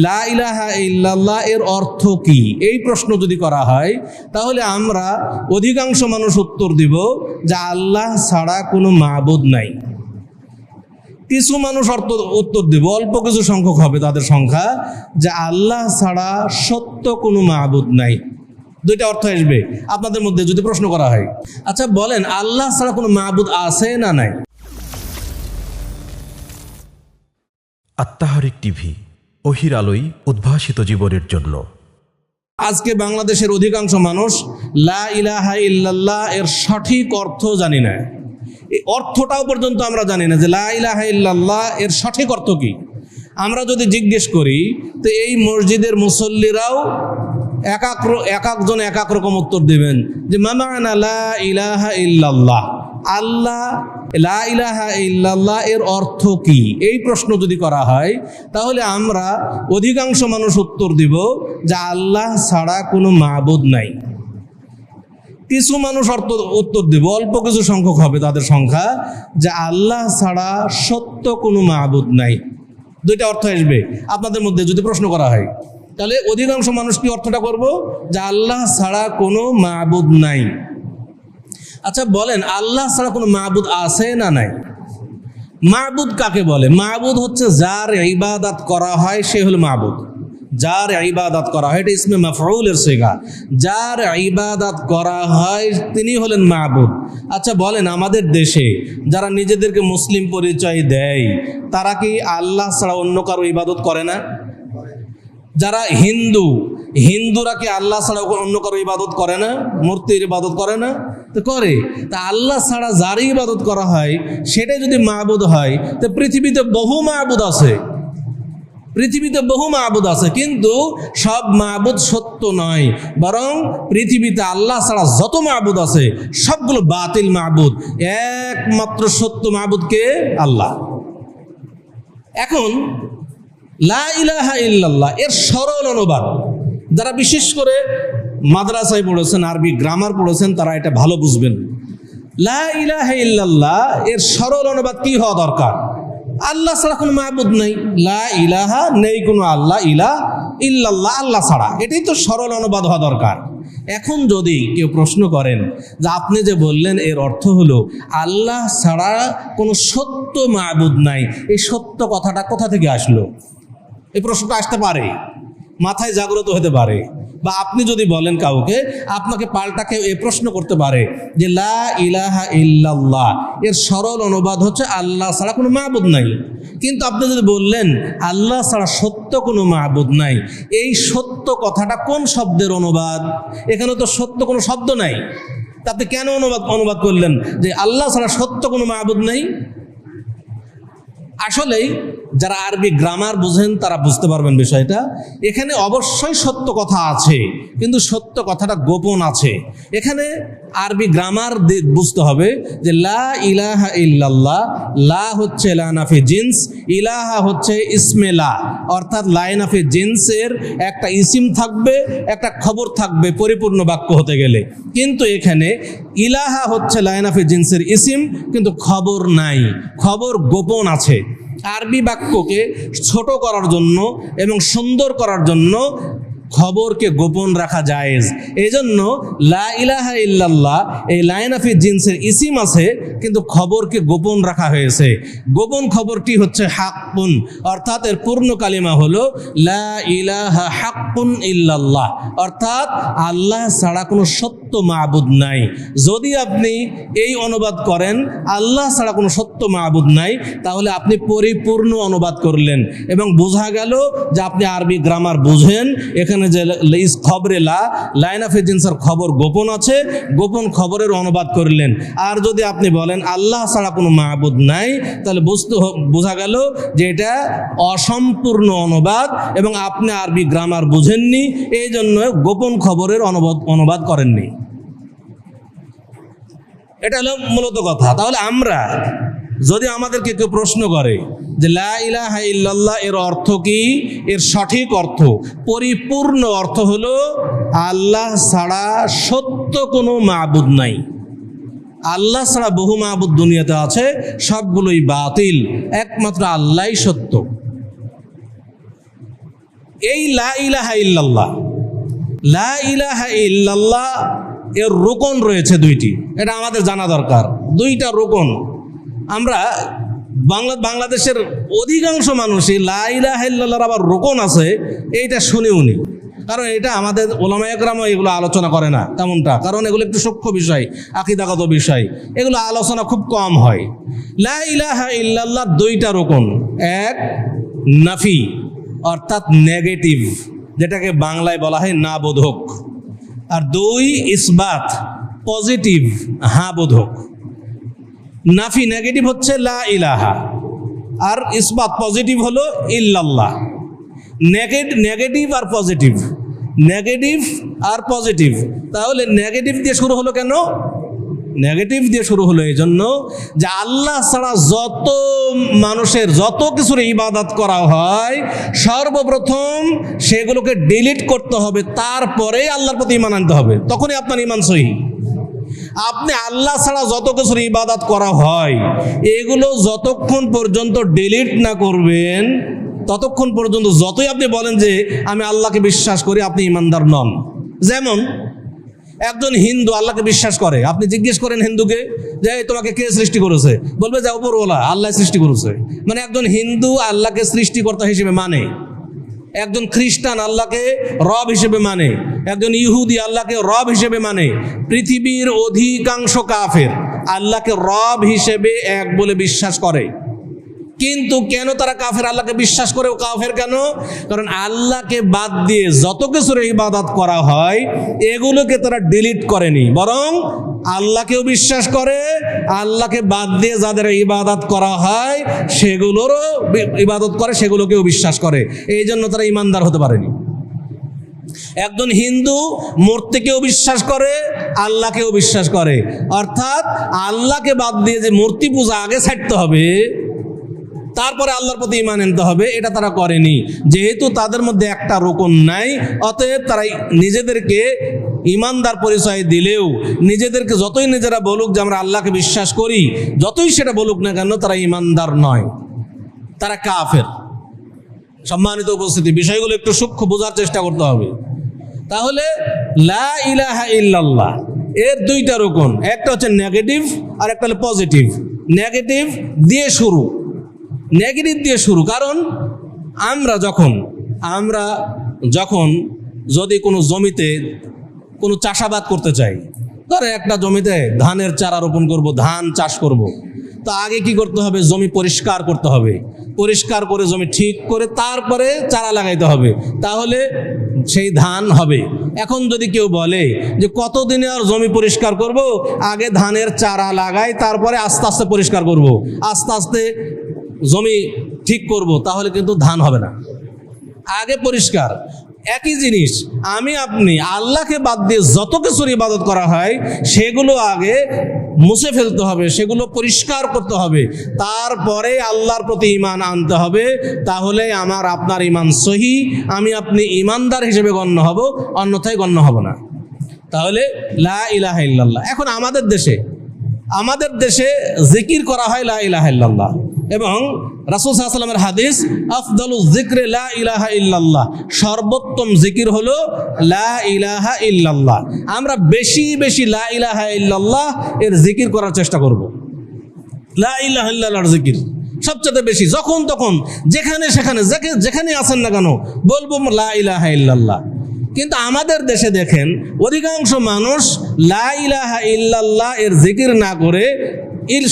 লা ইলাহা ইল্লাল্লাহ এর অর্থ কি, এই প্রশ্ন যদি করা হয় তাহলে আমরা অধিকাংশ মানুষ উত্তর দিব যে আল্লাহ ছাড়া কোনো মাবুদ নাই। কিছু মানুষ উত্তর দিব, অল্প কিছু সংখ্যক হবে তাদের সংখ্যা, যে আল্লাহ ছাড়া সত্য কোনো মাবুদ নাই। দুইটা অর্থ আসবে আপনাদের মধ্যে যদি প্রশ্ন করা হয়। আচ্ছা বলেন, আল্লাহ ছাড়া কোনো মাবুদ আছে না নাই? আত্মাহারিক টিভি, ওহির আলোয় উদ্ভাসিত জীবনের জন্য। আজকে বাংলাদেশের অধিকাংশ মানুষ লা ইলাহা ইল্লাল্লাহ এর সঠিক অর্থ জানি না। এই অর্থটাও পর্যন্ত আমরা জানি না যে লা ইলাহা ইল্লাল্লাহ এর সঠিক অর্থ কি। আমরা যদি জিজ্ঞেস করি তো এই মসজিদের মুসল্লিরাও একজন এক এক রকম উত্তর দেবেন যে মা'না লা ইলাহা ইল্লাল্লাহ, আল্লাহ লা ইলাহা ইল্লাল্লাহ এর অর্থ কি, এই প্রশ্ন যদি করা হয় তাহলে আমরা অধিকাংশ মানুষ উত্তর দিব যে আল্লাহ ছাড়া কোনো মাবুদ নাই। কিছু মানুষ উত্তর দিব, অল্প কিছু সংখ্যক হবে তাদের সংখ্যা, যে আল্লাহ ছাড়া সত্য কোনো মাবুদ নাই। দুইটা অর্থ আসবে আপনাদের মধ্যে যদি প্রশ্ন করা হয়। তাহলে অধিকাংশ মানুষ কি অর্থটা করব, যে আল্লাহ ছাড়া কোনো মাবুদ নাই। আচ্ছা বলেন, আল্লাহ ছাড়া কোনো মাবুদ আছে না নাই? মাবুদ কাকে বলে? মাবুদ হচ্ছে যার ইবাদত করা হয় সে হলো মাবুদ। যার ইবাদত করা হয়, এটা ইসমে মাফউলের সিগা, যার ইবাদত করা হয় তিনি হলেন মাবুদ। আচ্ছা বলেন, আমাদের দেশে যারা নিজেদেরকে মুসলিম পরিচয় দেয় তারা কি আল্লাহ ছাড়া অন্য কারো ইবাদত করে না? যারা হিন্দুরা কি আল্লাহ ছাড়া অন্য কারো ইবাদত করে না? মূর্তির ইবাদত করে না? তো করে। তা আল্লাহ ছাড়া যারই ইবাদত করা হয় সেটাই যদি মাবুদ হয়, তো পৃথিবীতে বহু মাবুদ আছে, কিন্তু সব মাবুদ সত্য নয়, বরং পৃথিবীতে আল্লাহ ছাড়া যত মাবুদ আছে সবগুলো বাতিল মাবুদ, একমাত্র সত্য মাবুদকে আল্লাহ। এখন লা ইলাহা ইল্লাল্লাহ এর সরল অনুবাদ, যারা বিশেষ করে মাদ্রাসায় পড়েছেন, আরবি গ্রামার পড়েছেন, তারা এটা ভালো বুঝবেন। লা ইলাহা ইল্লাল্লাহ এর সরল অনুবাদ কি হওয়া দরকার? আল্লাহ ছাড়া কোনো মাবুদ নেই, লা ইলাহা নেই কোনো আল্লাহ, ইলাহ ইল্লাল্লাহ আল্লাহ ছাড়া, এটাই তো সরল অনুবাদ হওয়া দরকার। এখন যদি কেউ প্রশ্ন করেন যে আপনি যে বললেন এর অর্থ হলো আল্লাহ ছাড়া কোনো সত্য মাবুদ নাই, এই সত্য কথাটা কোথা থেকে আসলো? এই প্রশ্নটা আসতে পারে, মাথায় জাগ্রত হতে পারে। বা আপনি যদি বলেন কাউকে, আপনাকে পাল্টা কেউ এই প্রশ্ন করতে পারে যে লা ইলাহা ইল্লাল্লাহ এর সরল অনুবাদ হচ্ছে আল্লাহ ছাড়া কোনো মাবুদ নাই, কিন্তু আপনি যদি বললেন আল্লাহ ছাড়া সত্য কোনো মাবুদ নাই, এই সত্য কথাটা কোন শব্দের অনুবাদ? এখানে তো সত্য কোনো শব্দ নাই, তা আপনি কেন অনুবাদ করলেন যে আল্লাহ ছাড়া সত্য কোনো মাবুদ নাই? আসলেই যারা আরবি গ্রামার বুঝেন তারা বুঝতে পারবেন বিষয়টা। এখানে অবশ্যই সত্য কথা আছে, কিন্তু সত্য কথাটা গোপন আছে। এখানে আরবি গ্রামার বুঝতে হবে যে লা ইলাহা ইল্লাল্লাহ, লা হচ্ছে লা নাফি জিন্স, ইলাহা হচ্ছে ইসমে লা, অর্থাৎ লা নাফি জিন্সের একটা ইসিম থাকবে, একটা খবর থাকবে পরিপূর্ণ বাক্য হতে গেলে। কিন্তু এখানে ইলাহা হচ্ছে লা নাফি জিন্সের ইসিম, কিন্তু খবর নাই, খবর গোপন আছে। আরবি বাক্যকে ছোট করার জন্য এবং সুন্দর করার জন্য খবরকে গোপন রাখা জায়েজ। এই জন্য লা ইলাহা ইল্লাল্লাহ এই লাইনাফি জিন্সের ইসিম আছে, কিন্তু খবরকে গোপন রাখা হয়েছে। গোপন খবরটি হচ্ছে হাক্কুন, অর্থাৎ এর পূর্ণ কালিমা হলো লা ইলাহা হাক্কুন ইল্লাল্লাহ, অর্থাৎ আল্লাহ ছাড়া কোনো সত্য মাবুদ নাই। যদি আপনি এই অনুবাদ করেন আল্লাহ ছাড়া কোনো সত্য মাবুদ নাই, তাহলে আপনি পরিপূর্ণ অনুবাদ করলেন এবং বোঝা গেল যে আপনি আরবি গ্রামার বুঝেন। এখানে যে খবরে লাইন অফ জিন্সের খবর গোপন আছে, গোপন খবরের অনুবাদ করলেন। আর যদি আপনি বলেন আল্লাহ ছাড়া কোনো মাবুদ নাই, তাহলে বোঝা গেল যে এটা অসম্পূর্ণ অনুবাদ এবং আপনি আরবি গ্রামার বুঝেননি, এই জন্য গোপন খবরের অনুবাদ করেননি। এটা হলো মূলত কথা। তাহলে আমরা যদি আমাদেরকে কেউ প্রশ্ন করে যে লা ইলাহা ইল্লাল্লাহ এর অর্থ কি, এর সঠিক অর্থ, পরিপূর্ণ অর্থ হলো আল্লাহ ছাড়া সত্য কোনো মাবুদ নাই। আল্লাহ ছাড়া বহু মাবুদ দুনিয়াতে আছে, সবগুলোই বাতিল, একমাত্র আল্লাহই সত্য। এই লা ইলাহা ইল্লাল্লাহ, লা ইলাহা ইল্লাল্লাহ এর রোকন রয়েছে দুইটি, এটা আমাদের জানা দরকার। দুইটা রোকন আমরা বাংলাদেশের অধিকাংশ মানুষই লা ইলাহা ইল্লাল্লাহর আবার রোকন আছে এইটা শুনেও নি, কারণ এটা আমাদের ওলামায়ে কেরামও এগুলো আলোচনা করে না তেমনটা, কারণ এগুলো একটু সূক্ষ্ম বিষয়, আকীদাগত বিষয়, এগুলো আলোচনা খুব কম হয়। লা ইলাহা ইল্লাল্লাহ দুইটা রোকন, এক নাফি অর্থাৎ নেগেটিভ, যেটাকে বাংলায় বলা হয় না বোধক, আর দুই ইসবাত পজিটিভ হ্যাঁ বোধক। নাফি নেগেটিভ হচ্ছে লা ইলাহা, আর ইসবাত পজিটিভ হলো ইল্লাল্লাহ। নেগেটিভ আর পজিটিভ, নেগেটিভ আর পজিটিভ, তাহলে নেগেটিভ দিয়ে শুরু হলো কেন? নেগেটিভ দিয়ে শুরু হলো এই জন্য যে আল্লাহ ছাড়া যত মানুষের যত কিছুর ইবাদত করা হয় সর্বপ্রথম সেগুলোকে ডিলিট করতে হবে, তারপরে আল্লাহর প্রতি ঈমান আনতে হবে, তখনই আপনার ঈমান সহিহ। আপনি আল্লাহ ছাড়া যত কিছুর ইবাদত করা হয় এগুলো যতক্ষণ পর্যন্ত ডিলিট না করবেন ততক্ষণ পর্যন্ত যতই আপনি বলেন যে আমি আল্লাহকে বিশ্বাস করি, আপনি ঈমানদার নন। যেমন একজন হিন্দু আল্লাহকে বিশ্বাস করে, আপনি জিজ্ঞেস করেন হিন্দুকে যে তোমাকে কে সৃষ্টি করেছে, বলবে যে উপরওয়ালা আল্লাহ সৃষ্টি করেছে, মানে একজন হিন্দু আল্লাহকে সৃষ্টিকর্তা হিসেবে মানে। একজন খ্রিস্টান আল্লাহকে রব হিসেবে মানে, একজন ইহুদি আল্লাহকে রব হিসেবে মানে। পৃথিবীর অধিকাংশ কাফের আল্লাহকে রব হিসেবে এক বলে বিশ্বাস করে। কিন্তু কেন তারা কাফের আল্লাহকে বিশ্বাস করে? কাফের কেন? কারণ আল্লাহকে বাদ দিয়ে যত কিছুর ইবাদত করা হয় এগুলোকে তারা ডিলিট করেনি, বরং আল্লাহকেও বিশ্বাস করে, আল্লাহকে বাদ দিয়ে যাদের ইবাদত করা হয় সেগুলোরও ইবাদত করে, সেগুলোকেও বিশ্বাস করে। এই জন্য তারা ঈমানদার হতে পারেনি। একজন হিন্দু মূর্তিকেও বিশ্বাস করে, আল্লাহকেও বিশ্বাস করে, অর্থাৎ আল্লাহকে বাদ দিয়ে যে মূর্তি পূজা আগে ছাড়তে হবে তারপরে আল্লাহর প্রতি ঈমান আনতে হবে, এটা তারা করেনি। যেহেতু তাদের মধ্যে একটা রোকন নাই, অতএব তারা নিজেদেরকে ঈমানদার পরিচয় দিলেও নিজেদেরকে যতই নিজেরা বলুক যে আমরা আল্লাহকে বিশ্বাস করি, যতই সেটা বলুক না কেন তারা ঈমানদার নয়, তারা কাফের। সম্মানিত উপস্থিতি, বিষয়গুলো একটু সূক্ষ্ম বোঝার চেষ্টা করতে হবে। তাহলে লা ইলাহা ইল্লাল্লাহ এর দুইটা রোকন, একটা হচ্ছে নেগেটিভ আর একটা হলো পজিটিভ। নেগেটিভ দিয়ে শুরু, নেগেটিভ দিয়ে শুরু, কারণ আমরা যখন যদি কোনো জমিতে কোনো চাষাবাদ করতে চাই, ধরে একটা জমিতে ধানের চারা রোপণ করব, ধান চাষ করব, তো আগে কি করতে হবে? জমি পরিষ্কার করতে হবে, পরিষ্কার করে জমি ঠিক করে তারপরে চারা লাগাইতে হবে, তাহলে সেই ধান হবে। এখন যদি কেউ বলে যে কতদিনে আর জমি পরিষ্কার করব, আগে ধানের চারা লাগাই তারপরে আস্তে আস্তে পরিষ্কার করব, আস্তে আস্তে জমি ঠিক করব, তাহলে কিন্তু ধান হবে না। আগে পরিষ্কার। একই জিনিস আমি আপনি আল্লাহকে বাদ দিয়ে যত কিছুর ইবাদত করা হয় সেগুলো আগে মুছে ফেলতে হবে, সেগুলো পরিষ্কার করতে হবে, তারপরে আল্লাহর প্রতি ঈমান আনতে হবে, তাহলে আমার আপনার ঈমান সহিহ, আমি আপনি ঈমানদার হিসেবে গণ্য হব, অন্যথায় গণ্য হব না। তাহলে লা ইলাহা ইল্লাল্লাহ। এখন আমাদের দেশে জিকির করা হয় লা ইলাহা ইল্লাল্লাহ, এবং রাসূল সাল্লাল্লাহু আলাইহি ওয়াসাল্লামের হাদিস আফদালুজ যিকরি লা ইলাহা ইল্লাল্লাহ, সর্বোত্তম জিকির হলো লা ইলাহা ইল্লাল্লাহ। আমরা বেশি বেশি লা ইলাহা ইল্লাল্লাহ এর জিকির করার চেষ্টা করব। লা ইলাহা ইল্লাল্লাহর জিকির সবচেয়ে বেশি, যখন তখন যেখানে সেখানে যেখানে আছেন না কেন বলবো লা ইলাহা ইল্লাল্লাহ। কিন্তু আমাদের দেশে দেখেন অধিকাংশ মানুষ লা ইলাহা ইল্লাল্লাহ এর জিকির না করে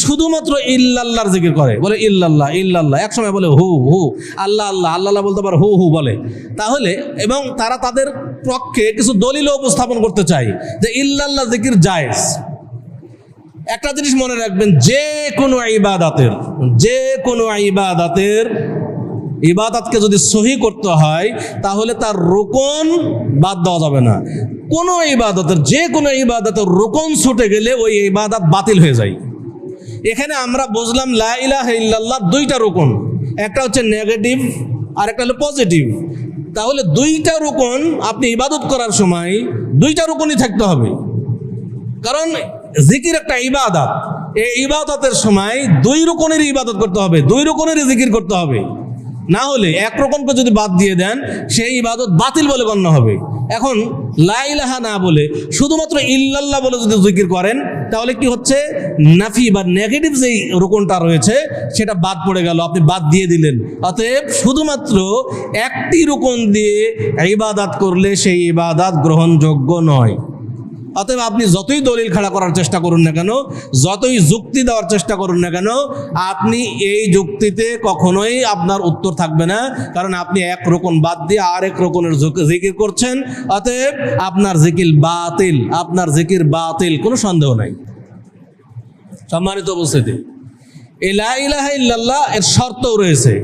শুধুমাত্র ইল্লাল্লাহর জিকির করে, বলে ইল্লাল্লাহ ইল্লাল্লাহ, এক সময় বলে হু হু, আল্লাহ আল্লাহ আল্লাহ বলতে পারে, হু হু বলে। তাহলে এবং তারা তাদের পক্ষে কিছু দলিল উপস্থাপন করতে চায় যে ইল্লাল্লাহ জিকির জায়েজ। একটা জিনিস মনে রাখবেন, যে কোনো ইবাদতকে যদি সহি করতে হয় তাহলে তার রুকন বাদ দেওয়া যাবে না। যে কোনো ইবাদতের রুকন ছুটে গেলে ওই ইবাদত বাতিল হয়ে যায়। এখানে আমরা বুঝলাম লা ইলাহা ইল্লাল্লাহ দুইটা রুকন, একটা হচ্ছে নেগেটিভ আর একটা হলো পজিটিভ। তাহলে দুইটা রুকন আপনি ইবাদত করার সময় দুইটা রুকনই থাকতে হবে, কারণ জিকির একটা ইবাদত। এই ইবাদতের সময় দুই রুকনেরই ইবাদত করতে হবে, দুই রুকনেরই জিকির করতে হবে। না হলে এক রকমকে যদি বাদ দিয়ে দেন সেই ইবাদত বাতিল বলে গণ্য হবে। এখন লা ইলাহা না বলে শুধুমাত্র ইল্লাল্লাহ বলে যদি জিকির করেন তাহলে কি হচ্ছে, নাফি বা নেগেটিভ যেই রুকনটা রয়েছে সেটা বাদ পড়ে গেল, আপনি বাদ দিয়ে দিলেন। অতএব শুধুমাত্র একটি রুকন দিয়ে ইবাদত করলে সেই ইবাদত গ্রহণযোগ্য নয়। অতএব আপনি যতই দলিল খাড়া করার চেষ্টা করুন না কেন, যতই যুক্তি দেওয়ার চেষ্টা করুন না কেন, আপনি এই যুক্তিতে কখনোই আপনার উত্তর থাকবে না, কারণ আপনি এক রকম বাদ দিয়ে আরেক রকমের জিকির করছেন। অতএব আপনার জিকির বাতিল, আপনার জিকির বাতিল, কোনো সন্দেহ নাই। সম্মানিত উপস্থিতি, এই লা ইলাহা ইল্লাল্লাহ এর শর্তও রয়েছে।